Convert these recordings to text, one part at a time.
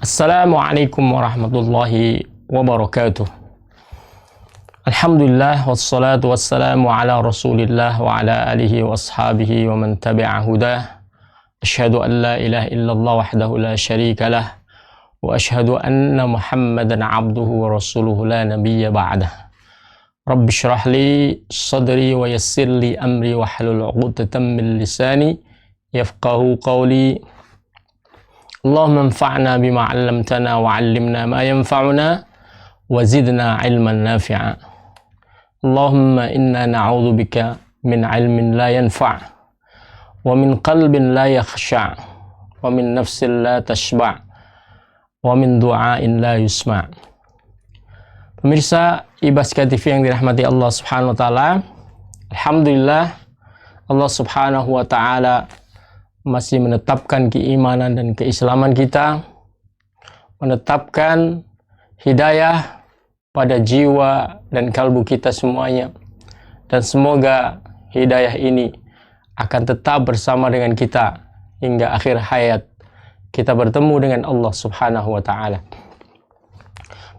Assalamualaikum warahmatullahi wabarakatuh. Alhamdulillah wassalatu wassalamu ala Rasulillah wa ala alihi wa ashabihi wa man tabi'a hudah. Asyhadu an la ilaha illallah wahdahu la syarika lah wa asyhadu anna Muhammadan abduhu wa rasuluhu la nabiyya ba'dah. Rabbi shrah li sadri wa yassir li amri wa hlul 'uqdatam min lisani yafqahu qawli. Allahumma anfa'na bima 'allamtana wa 'allimna ma yanfa'una wa zidna 'ilman nafi'a. Allahumma inna na'udzubika min 'ilmin la yanfa' wa min qalbin la yakhsha' wa min nafsin la tashba' wa min du'ain la yusma'. Pemirsa Ibaska TV yang dirahmati Allah Subhanahu wa taala, alhamdulillah Allah Subhanahu wa taala masih menetapkan keimanan dan keislaman kita, menetapkan hidayah pada jiwa dan kalbu kita semuanya, dan semoga hidayah ini akan tetap bersama dengan kita hingga akhir hayat kita bertemu dengan Allah Subhanahu wa taala.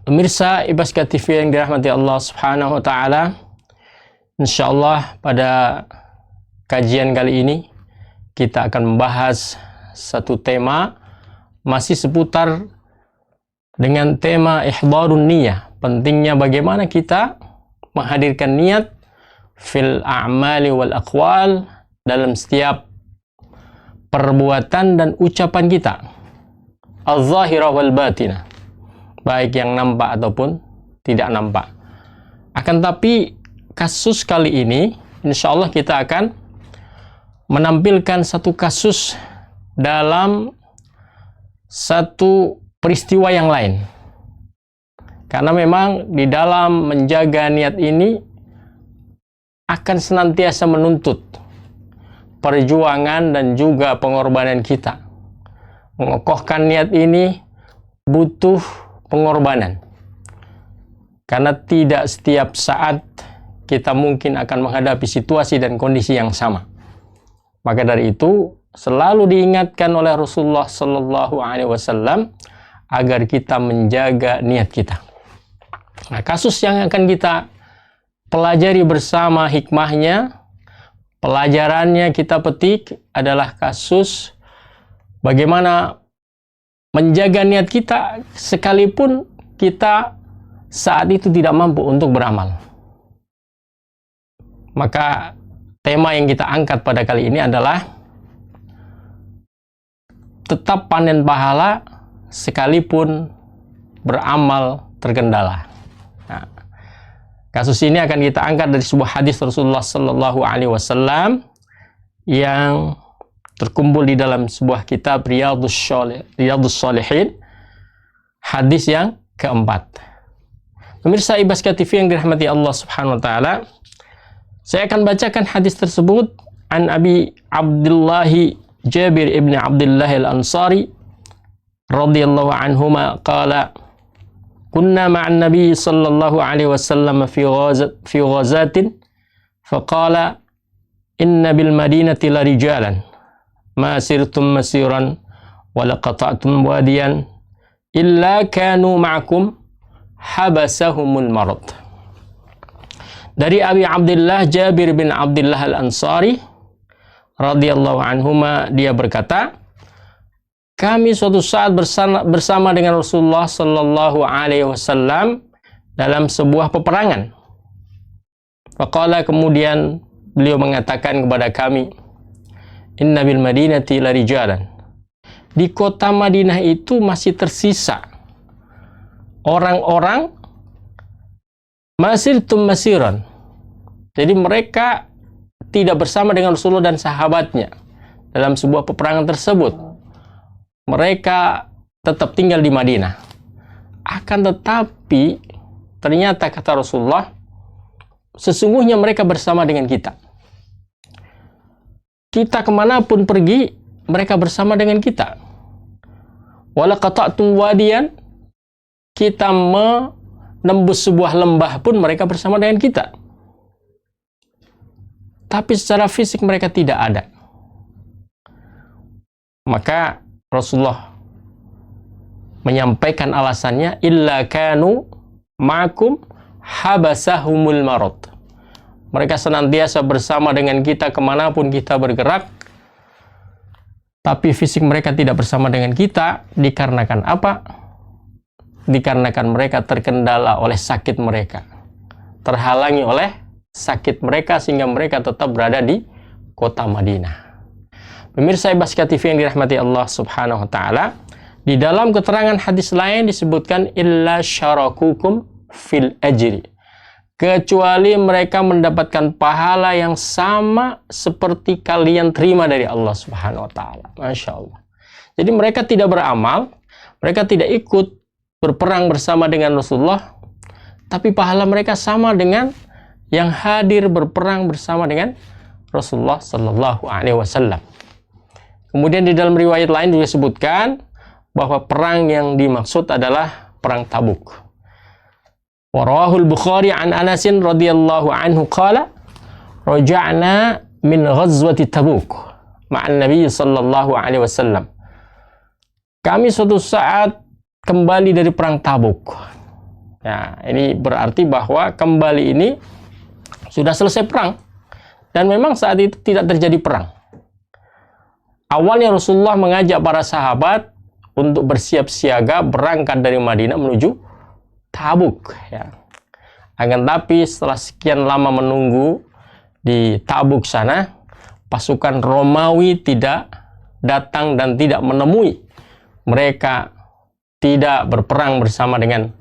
Pemirsa Ibaska TV yang dirahmati Allah Subhanahu wa taala, insyaallah pada kajian kali ini kita akan membahas satu tema masih seputar dengan tema ihdharun niyah, pentingnya bagaimana kita menghadirkan niat fil a'mali wal aqwal, dalam setiap perbuatan dan ucapan kita, az-zahira wal batinah, baik yang nampak ataupun tidak nampak. Akan tapi kasus kali ini insyaallah kita akan menampilkan satu kasus dalam satu peristiwa yang lain. Karena memang di dalam menjaga niat ini akan senantiasa menuntut perjuangan dan juga pengorbanan kita. Mengokohkan niat ini butuh pengorbanan. Karena tidak setiap saat kita mungkin akan menghadapi situasi dan kondisi yang sama. Maka dari itu selalu diingatkan oleh Rasulullah Sallallahu Alaihi Wasallam agar kita menjaga niat kita. Nah, kasus yang akan kita pelajari bersama hikmahnya, pelajarannya kita petik adalah kasus bagaimana menjaga niat kita sekalipun kita saat itu tidak mampu untuk beramal. Maka tema yang kita angkat pada kali ini adalah tetap panen pahala sekalipun beramal terkendala. Nah, kasus ini akan kita angkat dari sebuah hadis Rasulullah Sallallahu Alaihi Wasallam yang terkumpul di dalam sebuah kitab Riyadhus Shalihin, hadis yang keempat. Pemirsa Ibaska TV yang dirahmati Allah Subhanahu Wa Taala, saya akan bacakan hadis tersebut an Abi Abdullah Jabir ibn Abdullah al-Ansari radhiyallahu anhuma qala kunna ma'an nabiy sallallahu alaihi wasallam fi ghazatin faqala inna bil madinati la rijalan ma sirtum masiran wa laqata'tum wadiyan illa kanu ma'akum habasahumul marad. Dari Abi Abdullah Jabir bin Abdullah al-Ansari radhiyallahu anhuma, dia berkata, kami suatu saat bersama dengan Rasulullah sallallahu alaihi wasallam dalam sebuah peperangan. Faqala, kemudian beliau mengatakan kepada kami, inna bil madinati la rijalan. Di kota Madinah itu masih tersisa orang-orang masirtum masiran. Jadi mereka tidak bersama dengan Rasulullah dan sahabatnya dalam sebuah peperangan tersebut. Mereka tetap tinggal di Madinah. Akan tetapi ternyata kata Rasulullah, sesungguhnya mereka bersama dengan kita. Kita kemanapun pergi, mereka bersama dengan kita. Wala qata'tum wadiyan, kita menembus sebuah lembah pun mereka bersama dengan kita. Tapi secara fisik mereka tidak ada. Maka Rasulullah menyampaikan alasannya, illa kanu ma'akum habasahumul marad. Mereka senantiasa bersama dengan kita kemanapun kita bergerak, tapi fisik mereka tidak bersama dengan kita. Dikarenakan apa? Dikarenakan mereka terkendala oleh sakit mereka, terhalangi oleh sakit mereka, sehingga mereka tetap berada di kota Madinah. Pemirsa Ibaska TV yang dirahmati Allah Subhanahu wa Ta'ala, di dalam keterangan hadis lain disebutkan illa syarakukum fil ajri, kecuali mereka mendapatkan pahala yang sama seperti kalian terima dari Allah Subhanahu wa Ta'ala. Masya Allah. Jadi mereka tidak beramal, mereka tidak ikut berperang bersama dengan Rasulullah, tapi pahala mereka sama dengan yang hadir berperang bersama dengan Rasulullah Sallallahu Alaihi Wasallam. Kemudian di dalam riwayat lain juga disebutkan bahwa perang yang dimaksud adalah perang Tabuk. Warawahul Bukhari an Anasin radhiyallahu anhu qala raja'na min ghazwati Tabuk ma'an Nabi sallallahu alaihi wasallam. Kami suatu saat kembali dari perang Tabuk. Ya, ini berarti bahwa kembali ini sudah selesai perang, dan memang saat itu tidak terjadi perang. Awalnya Rasulullah mengajak para sahabat untuk bersiap siaga berangkat dari Madinah menuju Tabuk. Ya. Akan tapi setelah sekian lama menunggu di Tabuk sana, pasukan Romawi tidak datang dan tidak menemui mereka, tidak berperang bersama dengan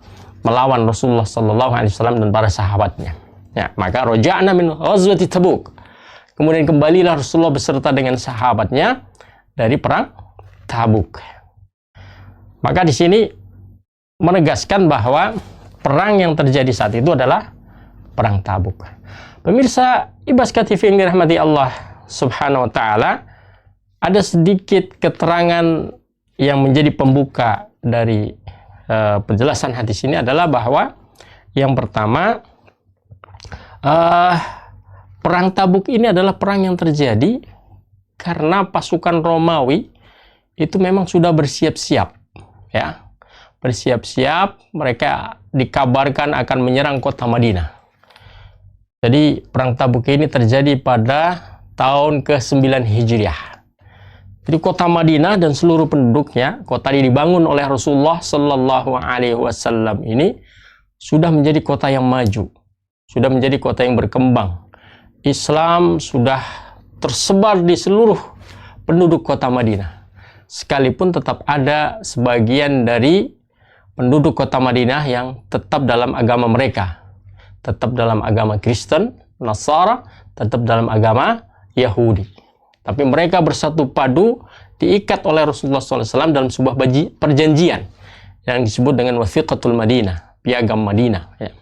melawan Rasulullah Sallallahu Alaihi Wasallam dan para sahabatnya. Ya, maka roja'na min ghazwati Tabuk. Kemudian kembalilah Rasulullah beserta dengan sahabatnya dari perang Tabuk. Maka di sini menegaskan bahwa perang yang terjadi saat itu adalah perang Tabuk. Pemirsa Ibaska TV yang dirahmati Allah Subhanahu wa Ta'ala, ada sedikit keterangan yang menjadi pembuka dari penjelasan hadis ini adalah bahwa yang pertama, perang Tabuk ini adalah perang yang terjadi karena pasukan Romawi itu memang sudah bersiap-siap, ya, bersiap-siap. Mereka dikabarkan akan menyerang kota Madinah. Jadi perang Tabuk ini terjadi pada tahun ke-9 Hijriah. Jadi kota Madinah dan seluruh penduduknya, kota ini dibangun oleh Rasulullah Sallallahu Alaihi Wasallam ini sudah menjadi kota yang maju, sudah menjadi kota yang berkembang. Islam sudah tersebar di seluruh penduduk kota Madinah. Sekalipun tetap ada sebagian dari penduduk kota Madinah yang tetap dalam agama mereka, tetap dalam agama Kristen, Nasara, tetap dalam agama Yahudi. Tapi mereka bersatu padu, diikat oleh Rasulullah SAW dalam sebuah perjanjian yang disebut dengan Wathiqatul Madinah, piagam Madinah. Ya.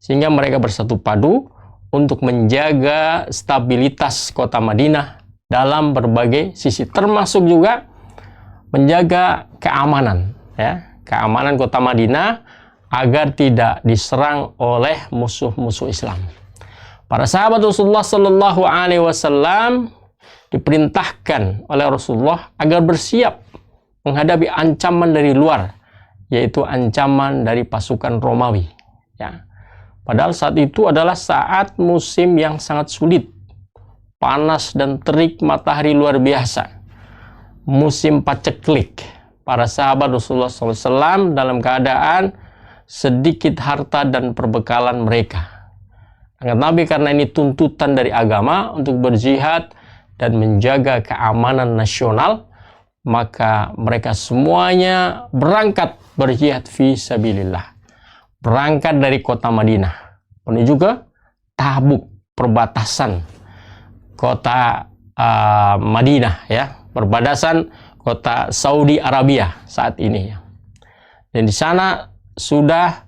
Sehingga mereka bersatu padu untuk menjaga stabilitas kota Madinah dalam berbagai sisi, termasuk juga menjaga keamanan, ya, keamanan kota Madinah agar tidak diserang oleh musuh-musuh Islam. Para sahabat Rasulullah Sallallahu Alaihi Wasallam diperintahkan oleh Rasulullah agar bersiap menghadapi ancaman dari luar, yaitu ancaman dari pasukan Romawi. Ya. Padahal saat itu adalah saat musim yang sangat sulit, panas dan terik matahari luar biasa, musim paceklik. Para sahabat Rasulullah SAW dalam keadaan sedikit harta dan perbekalan mereka. Tapi karena ini tuntutan dari agama untuk berjihad dan menjaga keamanan nasional, maka mereka semuanya berangkat berjihad fi sabilillah. Berangkat dari kota Madinah menuju ke Tabuk, perbatasan kota Madinah, ya, perbatasan kota Saudi Arabia saat ini. Dan di sana sudah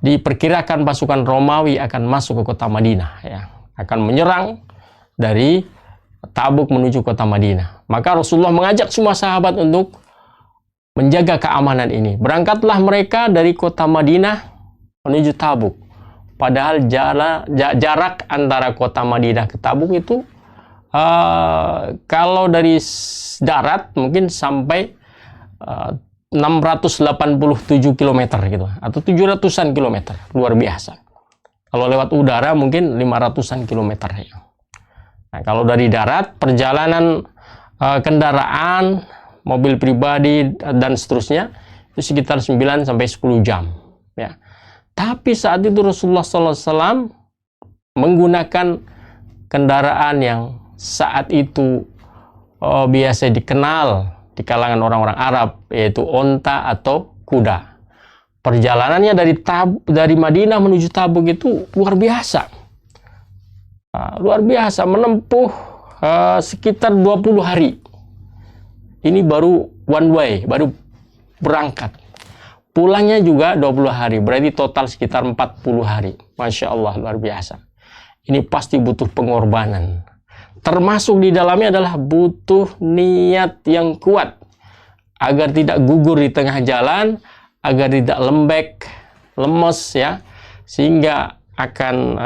diperkirakan pasukan Romawi akan masuk ke kota Madinah, ya, akan menyerang dari Tabuk menuju kota Madinah. Maka Rasulullah mengajak semua sahabat untuk menjaga keamanan ini. Berangkatlah mereka dari kota Madinah menuju Tabuk. Padahal jarak antara kota Madinah ke Tabuk itu kalau dari darat mungkin sampai 687 kilometer gitu, atau 700-an kilometer, luar biasa. Kalau lewat udara mungkin 500-an kilometer. Nah, kalau dari darat, perjalanan kendaraan, mobil pribadi dan seterusnya itu sekitar 9 sampai 10 jam. Ya. Tapi saat itu Rasulullah SAW menggunakan kendaraan yang saat itu biasa dikenal di kalangan orang-orang Arab, yaitu onta atau kuda. Perjalanannya dari Madinah menuju Tabuk itu luar biasa. Luar biasa, menempuh sekitar 20 hari. Ini baru one way, baru berangkat. Pulangnya juga 20 hari, berarti total sekitar 40 hari. Masya Allah, luar biasa. Ini pasti butuh pengorbanan. Termasuk di dalamnya adalah butuh niat yang kuat agar tidak gugur di tengah jalan, agar tidak lembek, lemes ya, sehingga akan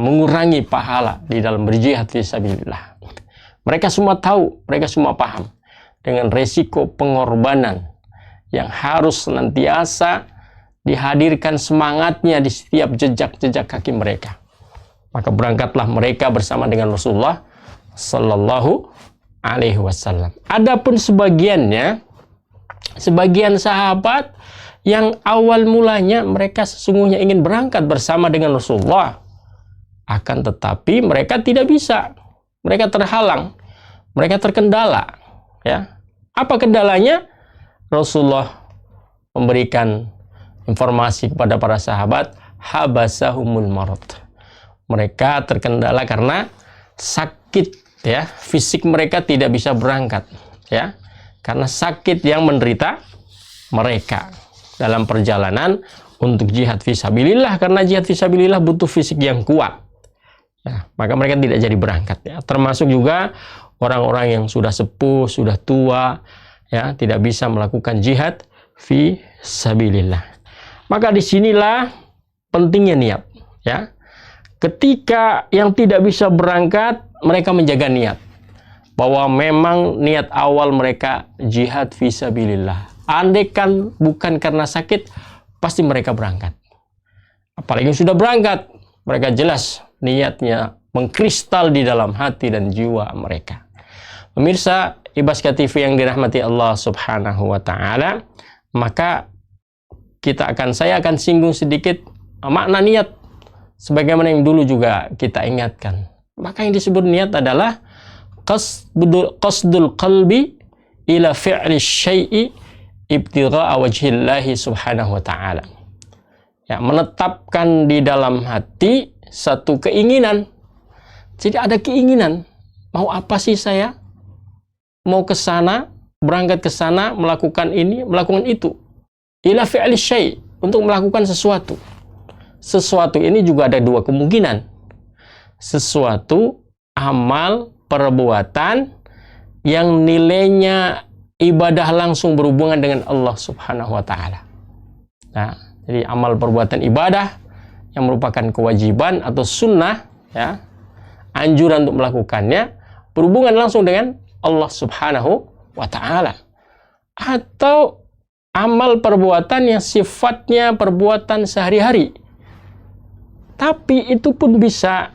mengurangi pahala di dalam berjihad fisabilillah. Mereka semua tahu, mereka semua paham dengan resiko pengorbanan yang harus senantiasa dihadirkan semangatnya di setiap jejak-jejak kaki mereka. Maka berangkatlah mereka bersama dengan Rasulullah Sallallahu Alaihi Wasallam. Adapun sebagian sahabat yang awal mulanya mereka sesungguhnya ingin berangkat bersama dengan Rasulullah, akan tetapi mereka tidak bisa, mereka terhalang, mereka terkendala. Ya, apa kendalanya? Rasulullah memberikan informasi kepada para sahabat, habasahumul marad. Mereka terkendala karena sakit. Ya, fisik mereka tidak bisa berangkat, ya, karena sakit yang menderita mereka dalam perjalanan untuk jihad fisabilillah. Karena jihad fisabilillah butuh fisik yang kuat, ya, maka mereka tidak jadi berangkat. Ya, termasuk juga orang-orang yang sudah sepuh, sudah tua, ya, tidak bisa melakukan jihad fisabilillah. Maka disinilah pentingnya niat. Ya, ketika yang tidak bisa berangkat, mereka menjaga niat bahwa memang niat awal mereka jihad fisabilillah. Andaikan bukan karena sakit, pasti mereka berangkat. Apalagi sudah berangkat, mereka jelas niatnya mengkristal di dalam hati dan jiwa mereka. Pemirsa Ibaska TV yang dirahmati Allah Subhanahu wa taala, maka saya akan singgung sedikit makna niat sebagaimana yang dulu juga kita ingatkan. Maka yang disebut niat adalah qasdul qalbi ila fi'li syai'i ibtigha'a wajhillahi subhanahu wa ta'ala. Ya, menetapkan di dalam hati satu keinginan. Jadi ada keinginan, mau apa sih saya? Mau ke sana, berangkat ke sana, melakukan ini, melakukan itu. Ila fi'li syai', untuk melakukan sesuatu. Sesuatu ini juga ada dua kemungkinan. Sesuatu amal perbuatan yang nilainya ibadah langsung berhubungan dengan Allah Subhanahu wa taala. Nah, jadi amal perbuatan ibadah yang merupakan kewajiban atau sunnah, ya, anjuran untuk melakukannya berhubungan langsung dengan Allah Subhanahu wa taala. Atau amal perbuatan yang sifatnya perbuatan sehari-hari. Tapi itu pun bisa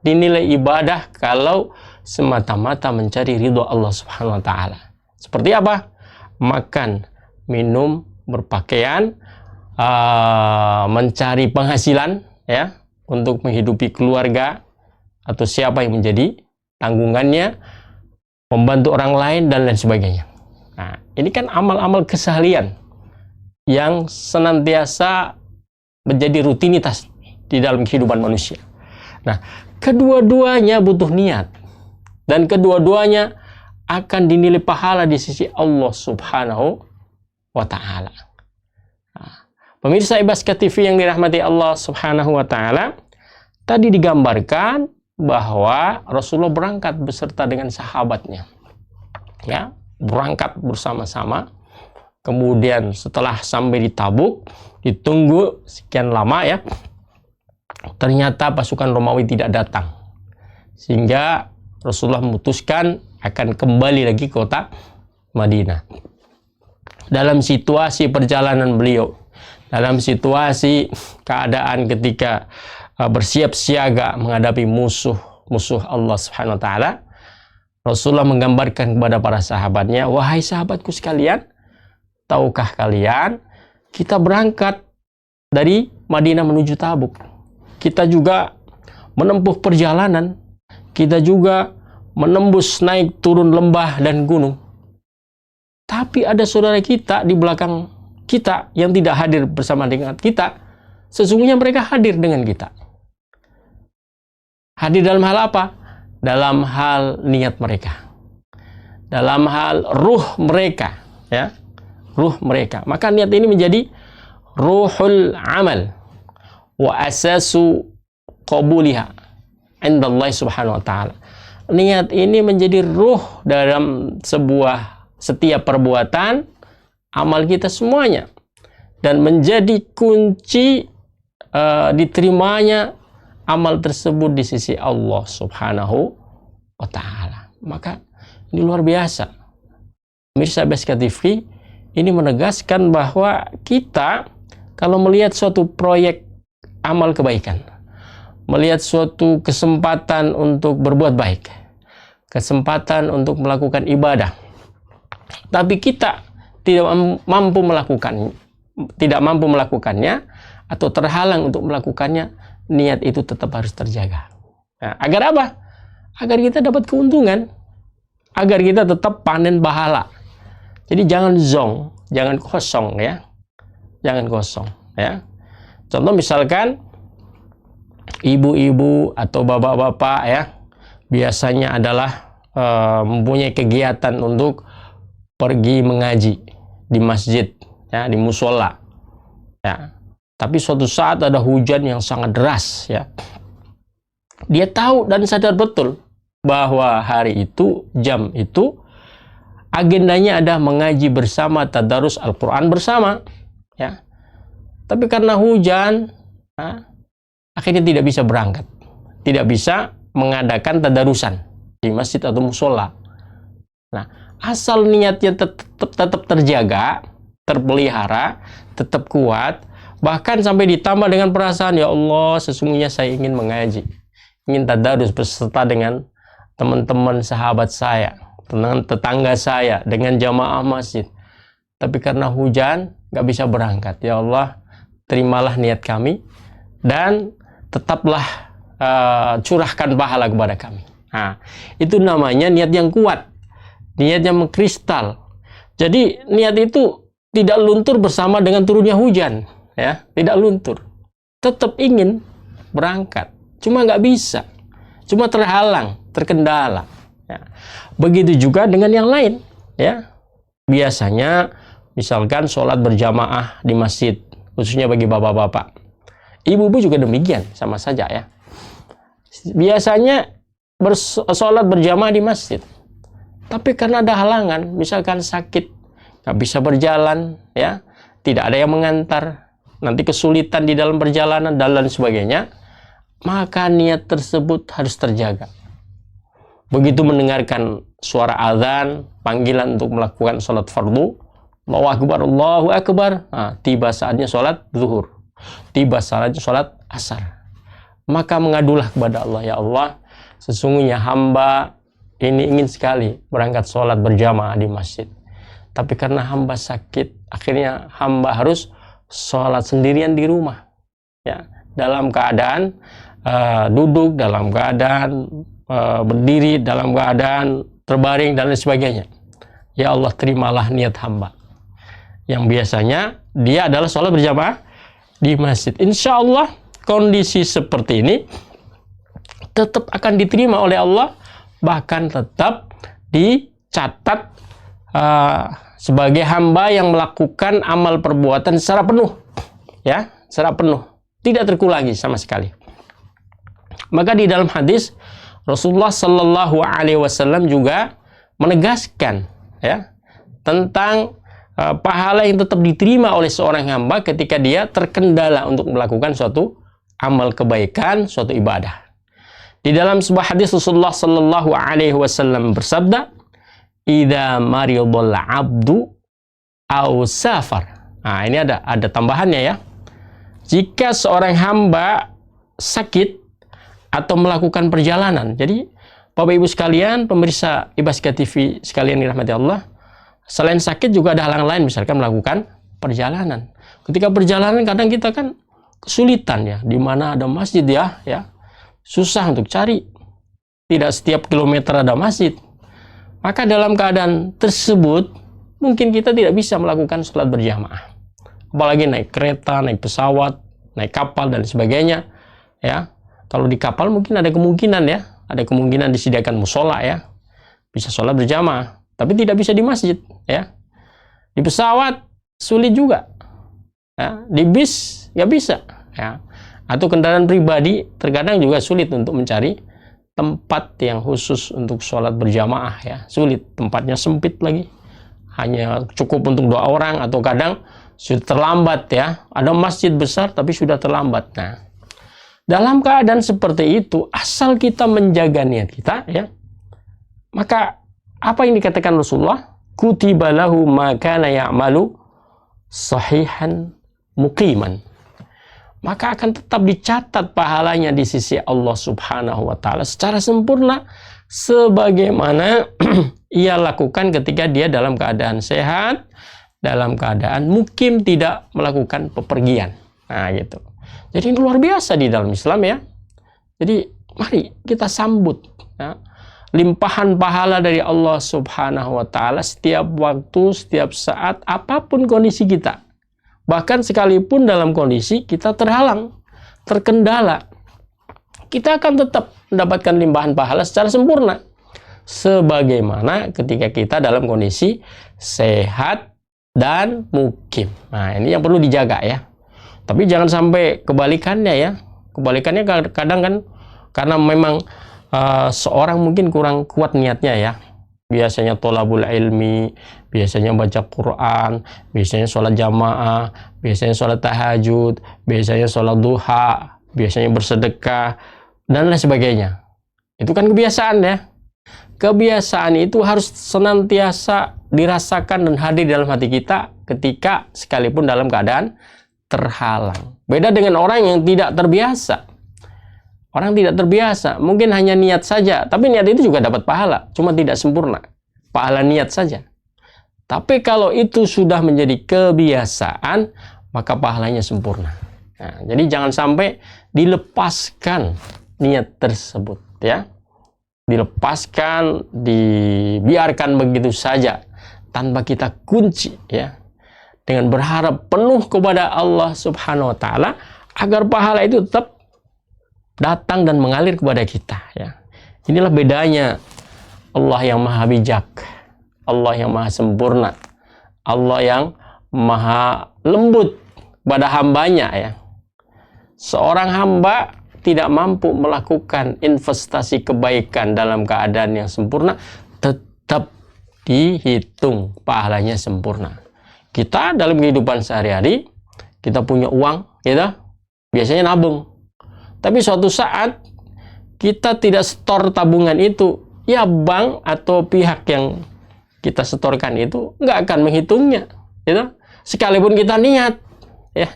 dinilai ibadah kalau semata-mata mencari ridho Allah Subhanahu wa taala. Seperti apa? Makan, minum, berpakaian, mencari penghasilan, ya, untuk menghidupi keluarga atau siapa yang menjadi tanggungannya, membantu orang lain dan lain sebagainya. Nah, ini kan amal-amal keseharian yang senantiasa menjadi rutinitas di dalam kehidupan manusia. Nah, kedua-duanya butuh niat dan kedua-duanya akan dinilai pahala di sisi Allah Subhanahu wa taala. Nah, pemirsa Ibaska TV yang dirahmati Allah Subhanahu wa taala, tadi digambarkan bahwa Rasulullah berangkat beserta dengan sahabatnya. Ya, berangkat bersama-sama. Kemudian setelah sampai di Tabuk, ditunggu sekian lama, ya. Ternyata pasukan Romawi tidak datang. Sehingga Rasulullah memutuskan akan kembali lagi ke kota Madinah. dalam situasi perjalanan beliau, dalam situasi keadaan ketika bersiap siaga menghadapi musuh Allah Subhanahu wa taala, Rasulullah menggambarkan kepada para sahabatnya, wahai sahabatku sekalian, tahukah kalian kita berangkat dari Madinah menuju Tabuk, kita juga menempuh perjalanan, kita juga menembus naik turun lembah dan gunung, tapi ada saudara kita di belakang kita yang tidak hadir bersama dengan kita. Sesungguhnya mereka hadir dengan kita. Hadir dalam hal apa? Dalam hal niat mereka, dalam hal ruh mereka, ya, ruh mereka. Maka niat ini menjadi ruhul amal wa asasu qabuliha indallahi subhanahu wa ta'ala. Niat ini menjadi ruh dalam setiap perbuatan amal kita semuanya, dan menjadi kunci diterimanya amal tersebut di sisi Allah Subhanahu wa ta'ala. Maka ini luar biasa. Mirsa Baska TV ini menegaskan bahwa kita kalau melihat suatu proyek amal kebaikan, melihat suatu kesempatan untuk berbuat baik, kesempatan untuk melakukan ibadah, tapi kita tidak mampu melakukannya atau terhalang untuk melakukannya, niat itu tetap harus terjaga. Nah, agar apa? Agar kita dapat keuntungan, agar kita tetap panen pahala. Jadi jangan zong, jangan kosong, ya. Jangan kosong, ya. Contoh misalkan ibu-ibu atau bapak-bapak, ya, biasanya adalah mempunyai kegiatan untuk pergi mengaji di masjid, ya, di musola, ya. Tapi suatu saat ada hujan yang sangat deras, ya. Dia tahu dan sadar betul bahwa hari itu, jam itu, agendanya ada mengaji bersama, tadarus Al-Quran bersama, ya. Tapi karena hujan, ya, akhirnya tidak bisa berangkat, tidak bisa mengadakan tadarusan di masjid atau musola. Nah, asal niatnya tetap terjaga, terpelihara, tetap kuat, bahkan sampai ditambah dengan perasaan, ya Allah, sesungguhnya saya ingin mengaji, ingin tadarus beserta dengan teman-teman sahabat saya, dengan tetangga saya, dengan jamaah masjid. Tapi karena hujan, nggak bisa berangkat. Ya Allah, terimalah niat kami dan tetaplah curahkan pahala kepada kami. Nah, itu namanya niat yang kuat, niat yang mengkristal. Jadi niat itu tidak luntur bersama dengan turunnya hujan, ya, tidak luntur. Tetap ingin berangkat, cuma nggak bisa, cuma terhalang, terkendala. Ya. Begitu juga dengan yang lain, ya. Biasanya misalkan sholat berjamaah di masjid, khususnya bagi bapak-bapak. Ibu-ibu juga demikian, sama saja, ya. Biasanya sholat berjamaah di masjid, tapi karena ada halangan, misalkan sakit, nggak bisa berjalan, ya, tidak ada yang mengantar, nanti kesulitan di dalam perjalanan dan lain sebagainya, maka niat tersebut harus terjaga. Begitu mendengarkan suara azan, panggilan untuk melakukan sholat fardu, Allahu Akbar, Allahu Akbar, nah, tiba saatnya sholat zuhur, tiba saatnya sholat asar, maka mengadulah kepada Allah, ya Allah, sesungguhnya hamba ini ingin sekali berangkat sholat berjamaah di masjid, tapi karena hamba sakit, akhirnya hamba harus sholat sendirian di rumah, ya, dalam keadaan duduk, dalam keadaan berdiri, dalam keadaan terbaring dan lain sebagainya. Ya Allah, terimalah niat hamba yang biasanya dia adalah sholat berjamaah di masjid. Insya Allah kondisi seperti ini tetap akan diterima oleh Allah, bahkan tetap dicatat sebagai hamba yang melakukan amal perbuatan secara penuh, ya, secara penuh, tidak terkurangi sama sekali. Maka di dalam hadis Rasulullah Shallallahu Alaihi Wasallam juga menegaskan, ya, tentang pahala yang tetap diterima oleh seorang hamba ketika dia terkendala untuk melakukan suatu amal kebaikan, suatu ibadah. Di dalam sebuah hadis Rasulullah Shallallahu Alaihi Wasallam bersabda, "Idza maridul abdu au safar. Nah, ini ada tambahannya ya. Jika seorang hamba sakit atau melakukan perjalanan. Jadi, Bapak Ibu sekalian, pemirsa Ibaska TV sekalian dirahmati Allah, selain sakit juga ada halangan lain, misalkan melakukan perjalanan. Ketika perjalanan kadang kita kan kesulitan ya, di mana ada masjid ya, susah untuk cari. Tidak setiap kilometer ada masjid. Maka dalam keadaan tersebut, mungkin kita tidak bisa melakukan sholat berjamaah. Apalagi naik kereta, naik pesawat, naik kapal, dan sebagainya. Ya, kalau di kapal mungkin ada kemungkinan ya, ada kemungkinan disediakan musola ya, bisa sholat berjamaah. Tapi tidak bisa di masjid ya. Di pesawat sulit juga. Ya, di bis nggak bisa. Ya. Atau kendaraan pribadi terkadang juga sulit untuk mencari tempat yang khusus untuk sholat berjamaah ya, sulit, tempatnya sempit lagi, hanya cukup untuk 2 orang, atau kadang sudah terlambat ya, ada masjid besar tapi sudah terlambat. Nah, dalam keadaan seperti itu, asal kita menjaga niat kita ya, maka apa yang dikatakan Rasulullah, kutiba lahu ma kana ya'malu sahihan muqiman, maka akan tetap dicatat pahalanya di sisi Allah Subhanahu wa Ta'ala secara sempurna, sebagaimana ia lakukan ketika dia dalam keadaan sehat, dalam keadaan mukim, tidak melakukan pepergian. Nah, gitu. Jadi luar biasa di dalam Islam ya. Jadi mari kita sambut ya, limpahan pahala dari Allah Subhanahu wa Ta'ala setiap waktu, setiap saat, apapun kondisi kita. Bahkan sekalipun dalam kondisi kita terhalang, terkendala, kita akan tetap mendapatkan limpahan pahala secara sempurna. Sebagaimana ketika kita dalam kondisi sehat dan mukim. Nah, ini yang perlu dijaga ya. Tapi jangan sampai kebalikannya ya. Kebalikannya kadang kan, karena memang seorang mungkin kurang kuat niatnya ya. Biasanya tholabul ilmi, biasanya baca Quran, biasanya sholat jamaah, biasanya sholat tahajud, biasanya sholat duha, biasanya bersedekah, dan lain sebagainya. Itu kan kebiasaan ya. Kebiasaan itu harus senantiasa dirasakan dan hadir dalam hati kita ketika sekalipun dalam keadaan terhalang. Beda dengan orang yang tidak terbiasa. Orang tidak terbiasa, mungkin hanya niat saja, tapi niat itu juga dapat pahala, cuma tidak sempurna. Pahala niat saja. Tapi kalau itu sudah menjadi kebiasaan, maka pahalanya sempurna. Nah, jadi jangan sampai dilepaskan niat tersebut, ya. Dilepaskan, dibiarkan begitu saja tanpa kita kunci, ya. Dengan berharap penuh kepada Allah Subhanahu wa Ta'ala agar pahala itu tetap datang dan mengalir kepada kita ya. Inilah bedanya Allah yang maha bijak, Allah yang maha sempurna, Allah yang maha lembut pada hambanya ya. Seorang hamba tidak mampu melakukan investasi kebaikan dalam keadaan yang sempurna, tetap dihitung pahalanya sempurna. Kita dalam kehidupan sehari-hari, kita punya uang, gitu, biasanya nabung. Tapi suatu saat kita tidak setor tabungan itu, ya bank atau pihak yang kita setorkan itu nggak akan menghitungnya, gitu. Sekalipun kita niat, ya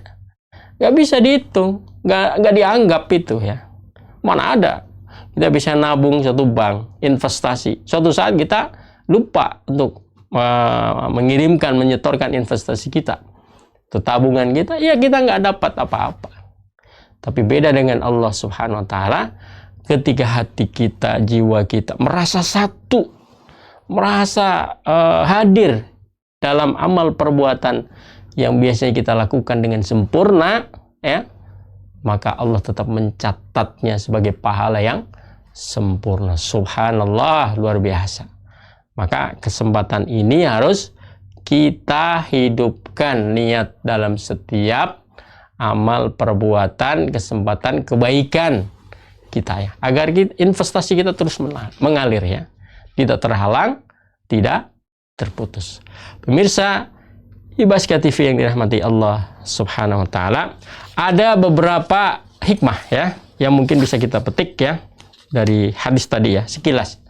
nggak bisa dihitung, nggak dianggap itu ya. Mana ada kita bisa nabung satu bank, investasi. Suatu saat kita lupa untuk mengirimkan, menyetorkan investasi kita, itu tabungan kita, ya kita nggak dapat apa-apa. Tapi beda dengan Allah Subhanahu wa Ta'ala, ketika hati kita, jiwa kita merasa satu, merasa hadir dalam amal perbuatan yang biasanya kita lakukan dengan sempurna, ya, maka Allah tetap mencatatnya sebagai pahala yang sempurna. Subhanallah, luar biasa. Maka kesempatan ini harus kita hidupkan niat dalam setiap amal perbuatan, kesempatan kebaikan kita ya, agar investasi kita terus mengalir ya, tidak terhalang, tidak terputus. Pemirsa Ibaska TV yang dirahmati Allah Subhanahu wa Ta'ala, ada beberapa hikmah ya yang mungkin bisa kita petik ya dari hadis tadi ya. Sekilas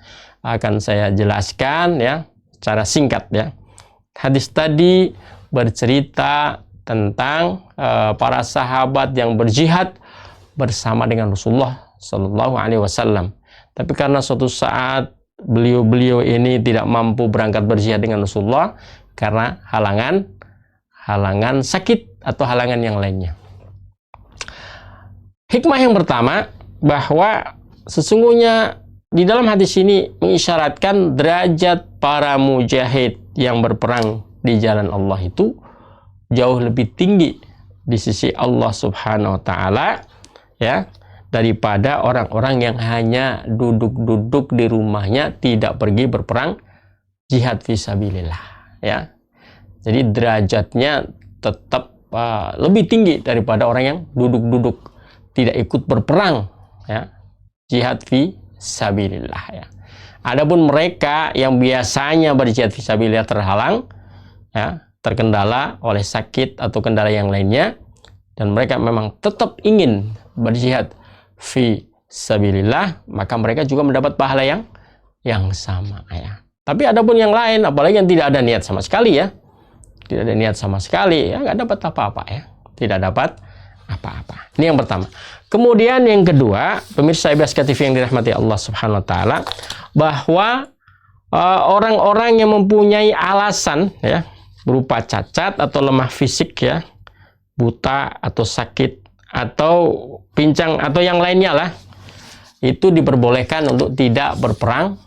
akan saya jelaskan ya secara singkat ya. Hadis tadi bercerita tentang para sahabat yang berjihad bersama dengan Rasulullah Shallallahu Alaihi Wasallam. Tapi karena suatu saat beliau ini tidak mampu berangkat berjihad dengan Rasulullah karena halangan sakit atau halangan yang lainnya. Hikmah yang pertama, bahwa sesungguhnya di dalam hadis ini mengisyaratkan derajat para mujahid yang berperang di jalan Allah itu jauh lebih tinggi di sisi Allah Subhanahu wa taala, ya, daripada orang-orang yang hanya duduk-duduk di rumahnya tidak pergi berperang jihad fisabilillah, ya. Jadi derajatnya tetap lebih tinggi daripada orang yang duduk-duduk tidak ikut berperang, ya, jihad fisabilillah, ya. Adapun mereka yang biasanya berjihad fisabilillah terhalang, ya, terkendala oleh sakit atau kendala yang lainnya, dan mereka memang tetap ingin berjihad fisabilillah, maka mereka juga mendapat pahala yang sama, ya. Tapi adapun yang lain, apalagi yang tidak ada niat sama sekali, ya, tidak ada niat sama sekali, ya, nggak dapat apa-apa, ya, tidak dapat apa-apa. Ini yang pertama. Kemudian yang kedua, pemirsa IBSK TV yang dirahmati Allah Subhanahu wa taala, bahwa orang-orang yang mempunyai alasan, ya, berupa cacat atau lemah fisik, ya, buta atau sakit atau pincang atau yang lainnya lah, itu diperbolehkan untuk tidak berperang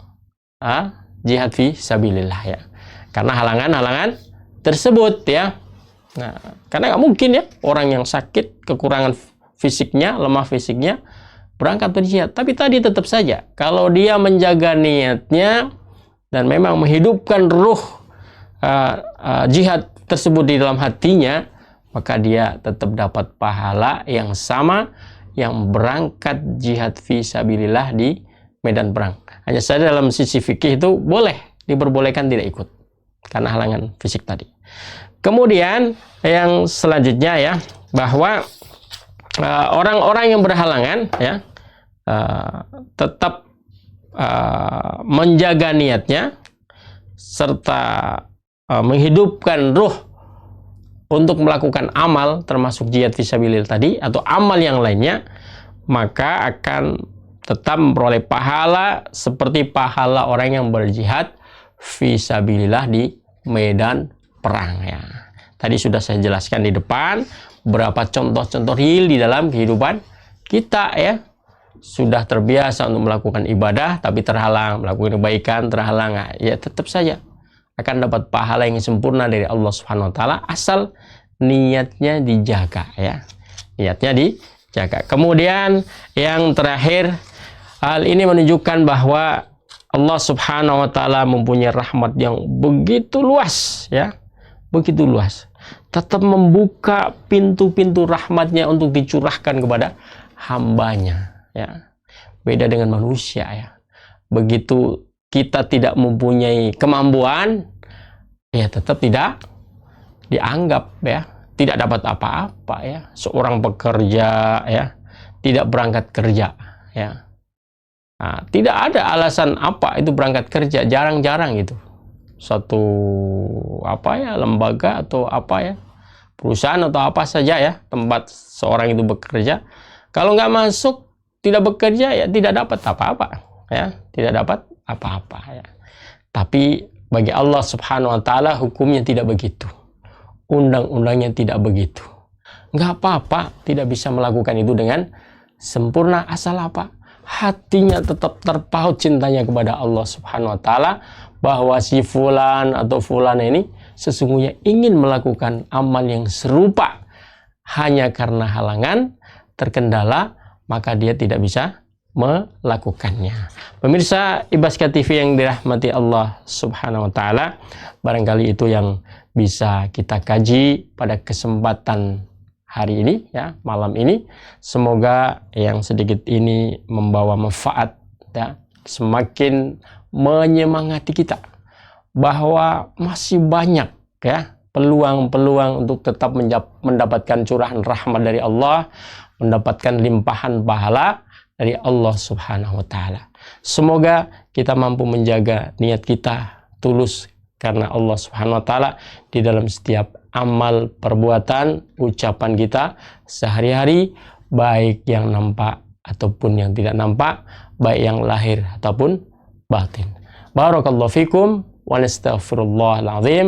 jihad fisabilillah, ya, karena halangan-halangan tersebut, ya. Nah, karena nggak mungkin, ya, orang yang sakit, kekurangan fisiknya, lemah fisiknya, berangkat berjihad. Tapi tadi tetap saja, kalau dia menjaga niatnya dan memang menghidupkan ruh jihad tersebut di dalam hatinya, maka dia tetap dapat pahala yang sama yang berangkat jihad fisabilillah di medan perang. Hanya saja dalam sisi fikih itu diperbolehkan tidak ikut karena halangan fisik tadi. Kemudian yang selanjutnya, ya, bahwa orang-orang yang berhalangan, ya, tetap menjaga niatnya serta menghidupkan ruh untuk melakukan amal termasuk jihad fisabilillah tadi atau amal yang lainnya, maka akan tetap memperoleh pahala seperti pahala orang yang berjihad fisabilillah di medan perang, ya. Tadi sudah saya jelaskan di depan beberapa contoh-contoh real di dalam kehidupan kita, ya. Sudah terbiasa untuk melakukan ibadah tapi terhalang, melakukan kebaikan terhalang, ya, tetap saja akan dapat pahala yang sempurna dari Allah Subhanahu wa taala asal niatnya dijaga, ya. Niatnya dijaga. Kemudian yang terakhir, hal ini menunjukkan bahwa Allah Subhanahu wa taala mempunyai rahmat yang begitu luas, ya. Begitu luas. Tetap membuka pintu-pintu rahmatnya untuk dicurahkan kepada hambanya, ya. Beda dengan manusia, ya. Begitu kita tidak mempunyai kemampuan, ya, tetap tidak dianggap, ya, tidak dapat apa-apa, ya. Seorang pekerja, ya, tidak berangkat kerja, ya. Nah, tidak ada alasan apa itu berangkat kerja, jarang-jarang gitu. Satu lembaga atau perusahaan atau apa saja, ya, tempat seorang itu bekerja, kalau nggak masuk, tidak bekerja, ya, tidak dapat apa-apa, ya, tidak dapat apa-apa, ya. Tapi bagi Allah Subhanahu wa taala hukumnya tidak begitu, undang-undangnya tidak begitu. Nggak apa-apa tidak bisa melakukan itu dengan sempurna, asal hatinya tetap terpaut cintanya kepada Allah Subhanahu wa taala, bahwa si fulan atau fulan ini sesungguhnya ingin melakukan amal yang serupa, hanya karena halangan, terkendala, maka dia tidak bisa melakukannya. Pemirsa IBSK TV yang dirahmati Allah Subhanahu wa taala, barangkali itu yang bisa kita kaji pada kesempatan hari ini, ya, malam ini. Semoga yang sedikit ini membawa manfaat, ya, semakin menyemangati kita bahwa masih banyak, ya, peluang-peluang untuk tetap mendapatkan curahan rahmat dari Allah, mendapatkan limpahan pahala dari Allah Subhanahu wa taala. Semoga kita mampu menjaga niat kita tulus Karena Allah Subhanahu wa taala di dalam setiap amal, perbuatan, ucapan kita sehari-hari, baik yang nampak ataupun yang tidak nampak, baik yang lahir ataupun batin. Barakallahu fikum wa nastaghfirullahal azim.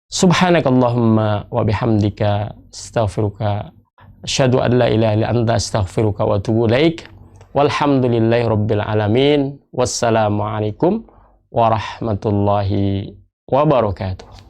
Subhanakallahumma wa bihamdika astaghfiruka asyhadu an la ilaha illa anta astaghfiruka wa atubu ilaik. Walhamdulillahi rabbil alamin. Wassalamualaikum warahmatullahi wabarakatuh.